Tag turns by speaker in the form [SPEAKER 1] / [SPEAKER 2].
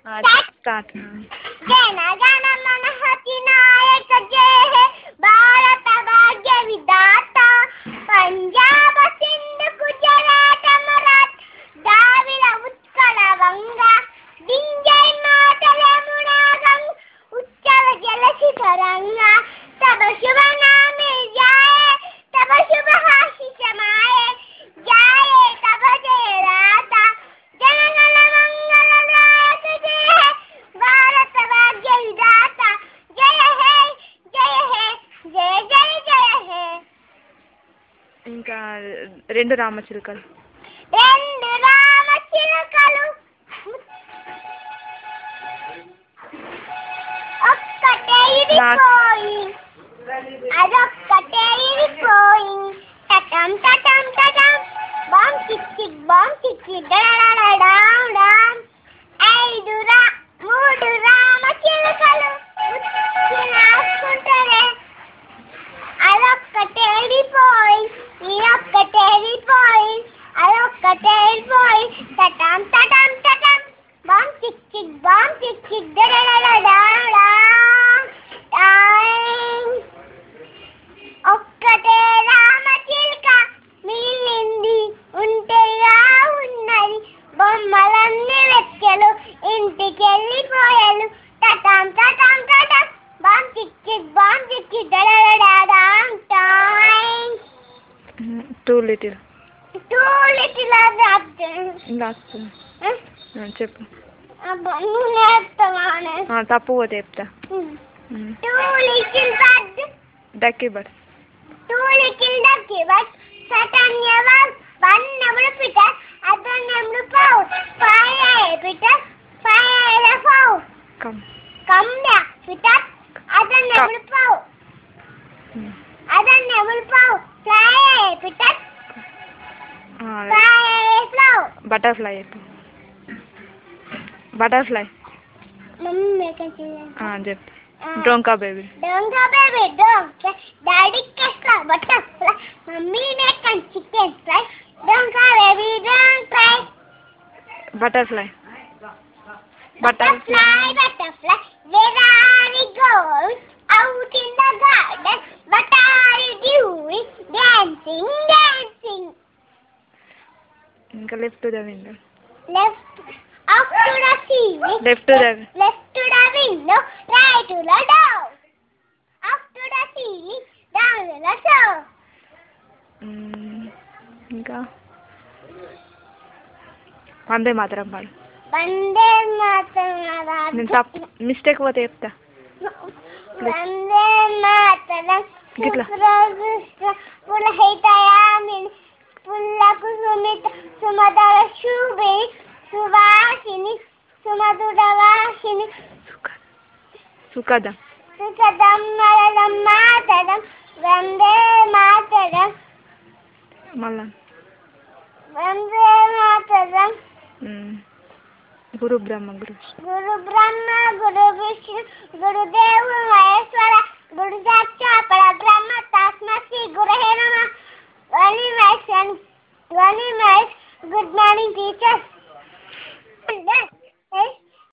[SPEAKER 1] Start.
[SPEAKER 2] జన గణ మన అధినాయక జయ భారత భాగ్య విధాత పంజాబ సింధు గుజరాత మరాఠ్ ద్రావిడ ఉత్కళ వంగ వింజై మాతల మునాగం ఉచ్చల జలసి తరంగ తబ శుభ నామే జాయే తబ శుభ ఆశిష మాయే జాయే తబ జయ రాత జనగణ మంగళ నాయక జయ భారత భాగ్య విధాత జయ హే జయ హే జయ జయ జయ హే.
[SPEAKER 1] ఇంకా రెండు రామచిలుకలు.
[SPEAKER 2] రెండు రామచిలుకలు ఒక్కటే ఇరిపోయి అదొక్కటే ఇరిపోయి టటం టటం టటం బామ్ చిక్ చిక్ బామ్ చిక్ చిక్ డడడడాం డాం. మూడు రామచిలుకలు నాకుంటారే అదొక్కటే ఇరిపోయి ఇదొక్కటే ఇరిపోయి అదొక్కటే ఇరిపోయి టటం టటం టటం బామ్ చిక్ చిక్ డడడడాం డాం. ఒక్కటే రామచిలుక మిగిలింది ఉంటేగా ఉన్నది బొమ్మలన్నీ వెచ్చలు ఇంటికెళ్ళిపోయాను టటం టటం టటం బామ్ చిక్ డడడడాం టాయ్.
[SPEAKER 1] టూ లిటిల్ చెప్పు. తప్పు పోతే చెప్తా. డక్కీ bird.
[SPEAKER 2] Two little ducky birds sat on a wall. One named Peter, other named Paul. Fire, Peter, fire, Paul. Come there, Peter, other named Paul. Other named Paul. Fly, Peter, fire, flow.
[SPEAKER 1] Butterfly. Butterfly.
[SPEAKER 2] Mummy, make a
[SPEAKER 1] చెప్పు. Donka baby.
[SPEAKER 2] Donka baby, donka. Daddy catch butterfly. Mummy make a chicken fry. Donka baby, don't cry.
[SPEAKER 1] Butterfly.
[SPEAKER 2] Butterfly, butterfly. Where are you going? Out in the garden. What are you doing? Dancing, dancing.
[SPEAKER 1] ఇంకా left to the window.
[SPEAKER 2] Left. Up to the ceiling.
[SPEAKER 1] Left to the
[SPEAKER 2] window. Right to the door. Up to the ceiling. Down to the floor.
[SPEAKER 1] ఇంకా వందే మాతరం పాడు.
[SPEAKER 2] వందే మాతరం.
[SPEAKER 1] నేను తప్పు mistake పోతే చెప్తా.
[SPEAKER 2] వందే మాతరం.
[SPEAKER 1] గిట్లా
[SPEAKER 2] పులహితయామిని పుల్లకు సుమిత సుమధుర శుభే సువాసిని సుమధుర వాసిని
[SPEAKER 1] సుఖదం
[SPEAKER 2] మరణం మాతరం వందే మాతరం.
[SPEAKER 1] మళ్ళా
[SPEAKER 2] వందే మాతరం.
[SPEAKER 1] గురు బ్రహ్మ గురు
[SPEAKER 2] గురు బ్రహ్మ గురు విష్ణు గురుదేవుడు